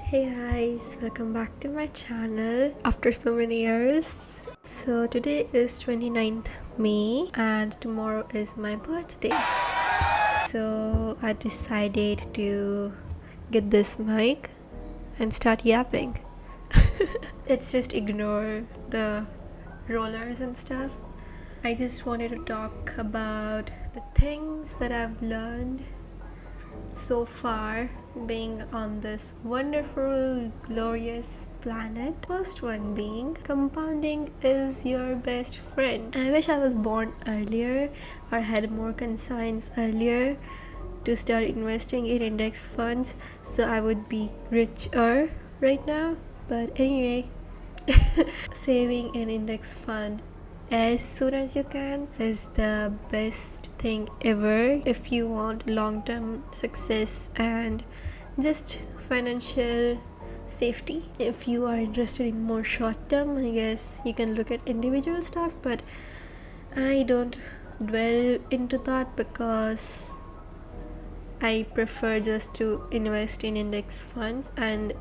Hey guys, welcome back to my channel after so many years. So today is 29th May and tomorrow is my birthday. So I decided to get this mic and start yapping. It's just ignore the rollers and stuff. I just wanted to talk about the things that I've learned so far being on this wonderful, glorious planet. First one being compounding is your best friend. I wish I was born earlier or had more conscience earlier to start investing in index funds, so I would be richer right now. But anyway, saving an index fund as soon as you can is the best thing ever if you want long-term success and just financial safety. If you are interested in more short-term, I guess you can look at individual stocks, but I don't dwell into that because I prefer just to invest in index funds and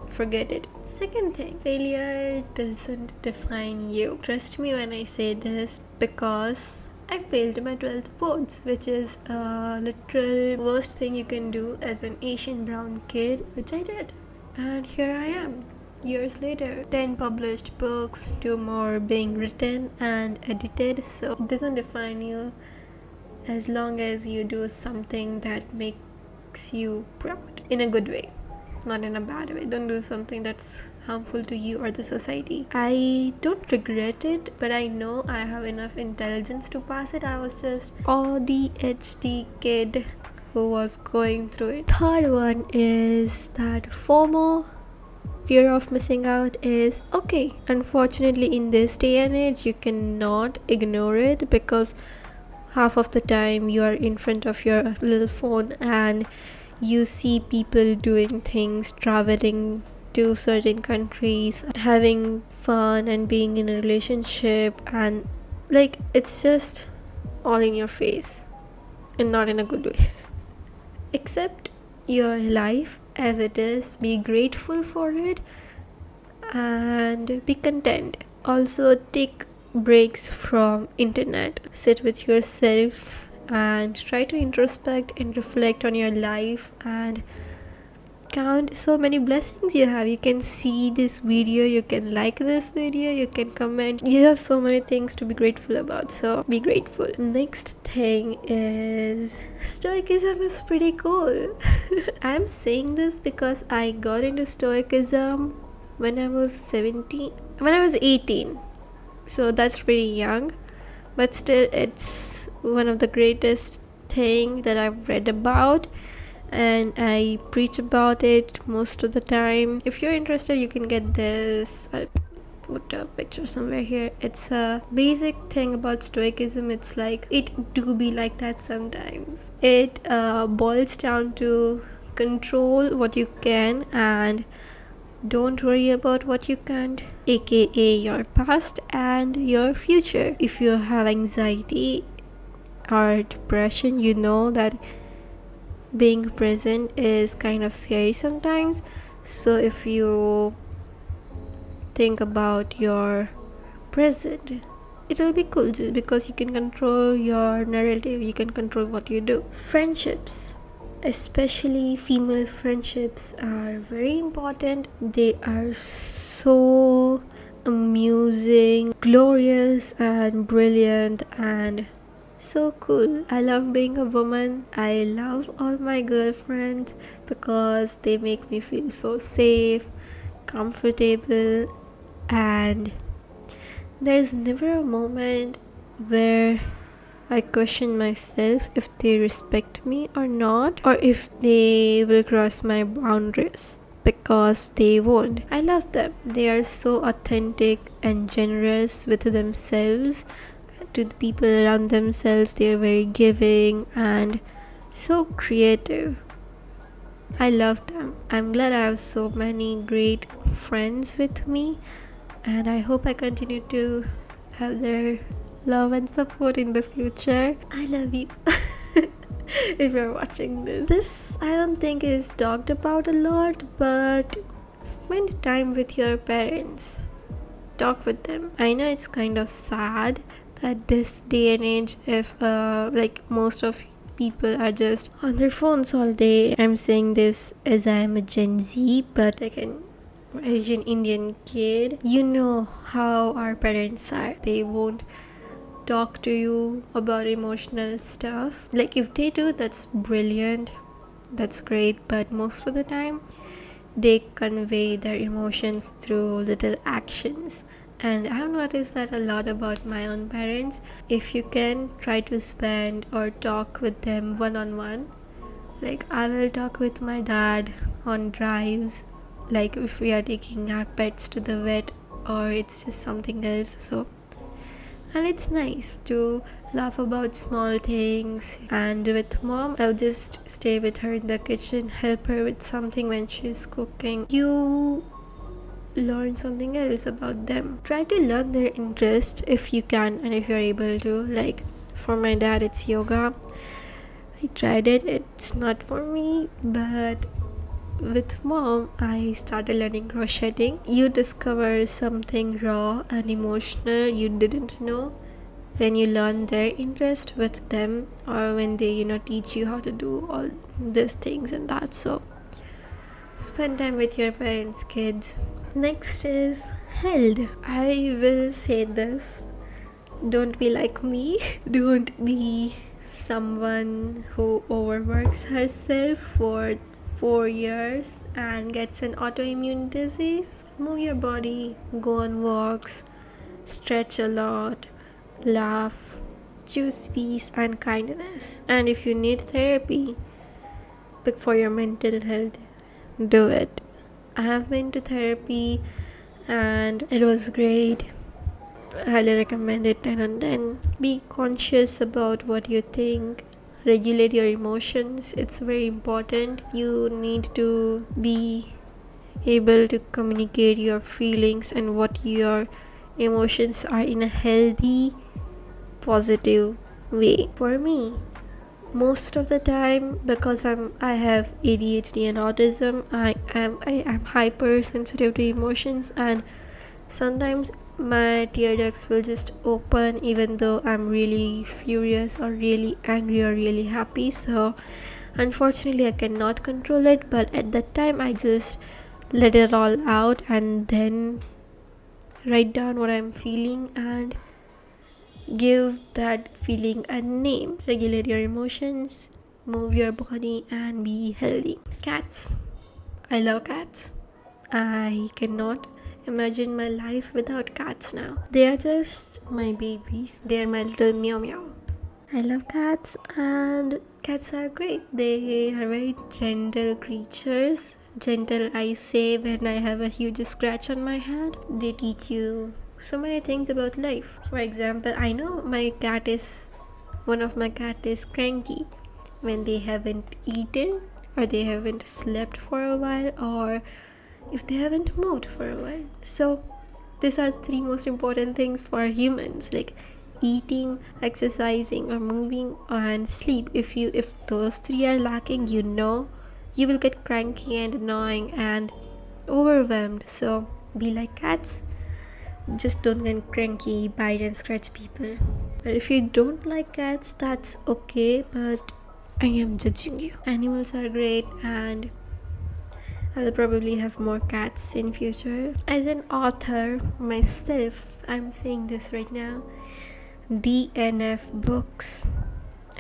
forget it. Second thing, failure doesn't define you. Trust me when I say this, because I failed my 12th boards, which is a literal worst thing you can do as an Asian brown kid, which I did. And here I am, years later, 10 published books, 2 more being written and edited. So it doesn't define you as long as you do something that makes you proud in a good way, not in a bad way. Don't do something that's harmful to you or the society. I don't regret it, but I know I have enough intelligence to pass it. I was just ADHD kid who was going through it. Third one is that FOMO, fear of missing out, is okay. Unfortunately, in this day and age, you cannot ignore it because half of the time you are in front of your little phone and you see people doing things, traveling to certain countries, having fun and being in a relationship, and like it's just all in your face and not in a good way. Accept your life as it is, be grateful for it and be content. Also take breaks from internet, sit with yourself and try to introspect and reflect on your life and count so many blessings you have. You can see this video, you can like this video, you can comment. You have so many things to be grateful about, so be grateful. Next thing is stoicism is pretty cool. I'm saying this because I got into stoicism when I was 18, so that's pretty young, but still it's one of the greatest thing that I've read about and I preach about it most of the time. If you're interested, you can get this. I'll put a picture somewhere here. It's a basic thing about stoicism. It's like it do be like that sometimes. It boils down to control what you can and don't worry about what you can't, aka your past and your future. If you have anxiety or depression, you know that being present is kind of scary sometimes. So if you think about your present, it will be cool just because you can control your narrative, you can control what you do. Friendships, especially female friendships, are very important. They are so amusing, glorious and brilliant and so cool. I love being a woman. I love all my girlfriends because they make me feel so safe, comfortable, and there's never a moment where I question myself if they respect me or not, or if they will cross my boundaries, because they won't. I love them. They are so authentic and generous with themselves, to the people around themselves. They are very giving and so creative. I love them. I'm glad I have so many great friends with me, and I hope I continue to have their love and support in the future. I love you. if you're watching this I don't think is talked about a lot, but spend time with your parents, talk with them. I know it's kind of sad that this day and age, if like most of people are just on their phones all day. I'm saying this as I'm a Gen Z, but like an Asian Indian kid, you know how our parents are. They won't talk to you about emotional stuff. Like if they do, that's brilliant, that's great, but most of the time they convey their emotions through little actions. And I've noticed that a lot about my own parents. If you can try to spend or talk with them one-on-one, like I will talk with my dad on drives, like if we are taking our pets to the vet or it's just something else. So, and it's nice to laugh about small things. And with mom, I'll just stay with her in the kitchen, help her with something when she's cooking. You learn something else about them. Try to learn their interest if you can and if you're able to. Like for my dad, it's yoga. I tried it, it's not for me, but with mom, I started learning crocheting. You discover something raw and emotional you didn't know when you learn their interest with them, or when they teach you how to do all these things and that. So spend time with your parents, kids. Next is health. I will say this, don't be like me. Don't be someone who overworks herself for 4 years and gets an autoimmune disease. Move your body, go on walks, stretch a lot, laugh, choose peace and kindness. And if you need therapy, pick for your mental health, do it. I have been to therapy and it was great. Highly recommend it, 10 on 10. Be conscious about what you think. Regulate your emotions. It's very important. You need to be able to communicate your feelings and what your emotions are in a healthy, positive way. For me, most of the time, because I have ADHD and autism, I am hypersensitive to emotions, and sometimes my tear ducts will just open even though I'm really furious or really angry or really happy. So unfortunately I cannot control it, but at that time I just let it all out and then write down what I'm feeling and give that feeling a name. Regulate your emotions, move your body and be healthy. Cats. I love cats. I cannot imagine my life without cats now. They are just my babies. They are my little meow meow. I love cats, and cats are great. They are very gentle creatures. Gentle, I say, when I have a huge scratch on my hand. They teach you so many things about life. For example, I know one of my cat is cranky when they haven't eaten or they haven't slept for a while, or if they haven't moved for a while. So these are 3 most important things for humans, like eating, exercising or moving, and sleep. If those 3 are lacking, you will get cranky and annoying and overwhelmed. So be like cats, just don't get cranky, bite and scratch people. But if you don't like cats, that's okay, but I am judging you. Animals are great, and I'll probably have more cats in future. As an author myself, I'm saying this right now, DNF books.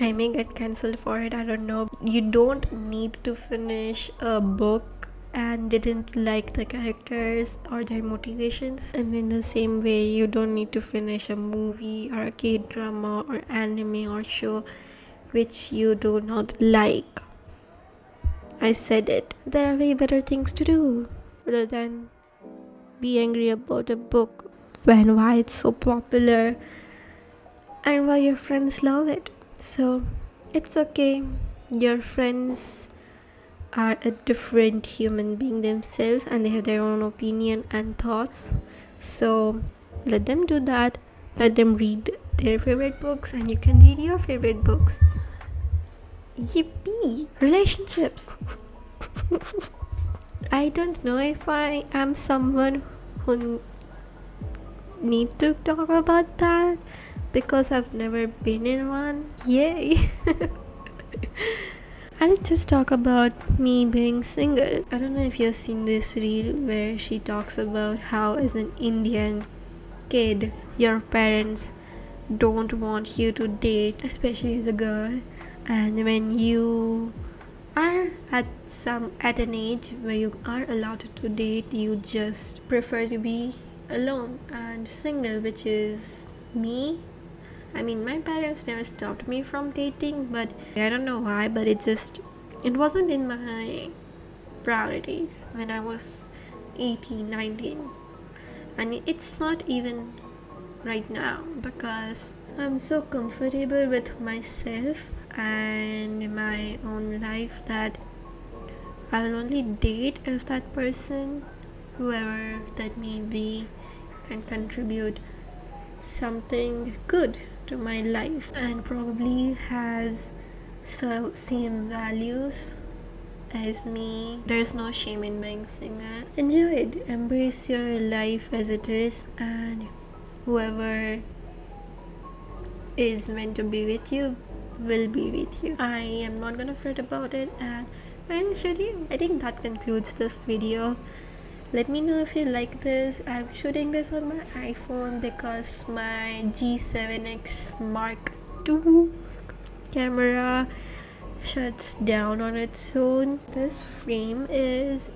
I may get cancelled for it, I don't know. You don't need to finish a book and didn't like the characters or their motivations. And in the same way, you don't need to finish a movie or a K-drama or anime or show which you do not like. I said it. There are way better things to do rather than be angry about a book when why it's so popular and why your friends love it. So it's okay. Your friends are a different human being themselves and they have their own opinion and thoughts. So let them do that. Let them read their favorite books and you can read your favorite books. Yippee! Relationships. I don't know if I am someone who need to talk about that because I've never been in one. Yay! I'll just talk about me being single. I don't know if you've seen this reel where she talks about how, as an Indian kid, your parents don't want you to date, especially as a girl, and when you are at an age where you are allowed to date, you just prefer to be alone and single, which is me. I mean, my parents never stopped me from dating, but I don't know why, but it wasn't in my priorities when I was 18, 19. And it's not even right now because I'm so comfortable with myself and my own life that I'll only date if that person, whoever that may be, can contribute something good to my life and probably has same values as me. There's no shame in being single. Enjoy it, embrace your life as it is, and whoever is meant to be with you will be with you. I am not gonna fret about it, and I'm with you. I think that concludes this video. Let me know if you like this. I'm shooting this on my iPhone because my G7X Mark II camera shuts down on its own. This frame is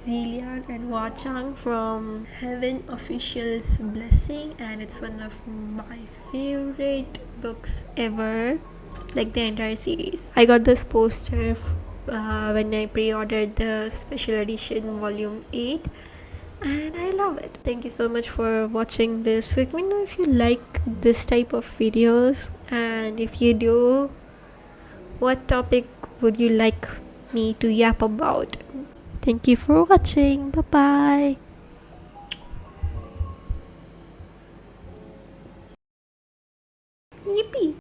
Zilian and Wachang from Heaven Official's Blessing, and it's one of my favorite books ever, like the entire series. I got this poster when I pre-ordered the special edition volume 8, and I love it. Thank you so much for watching this. Let me know if you like this type of videos, and if you do, what topic would you like me to yap about? Thank you for watching. Bye bye.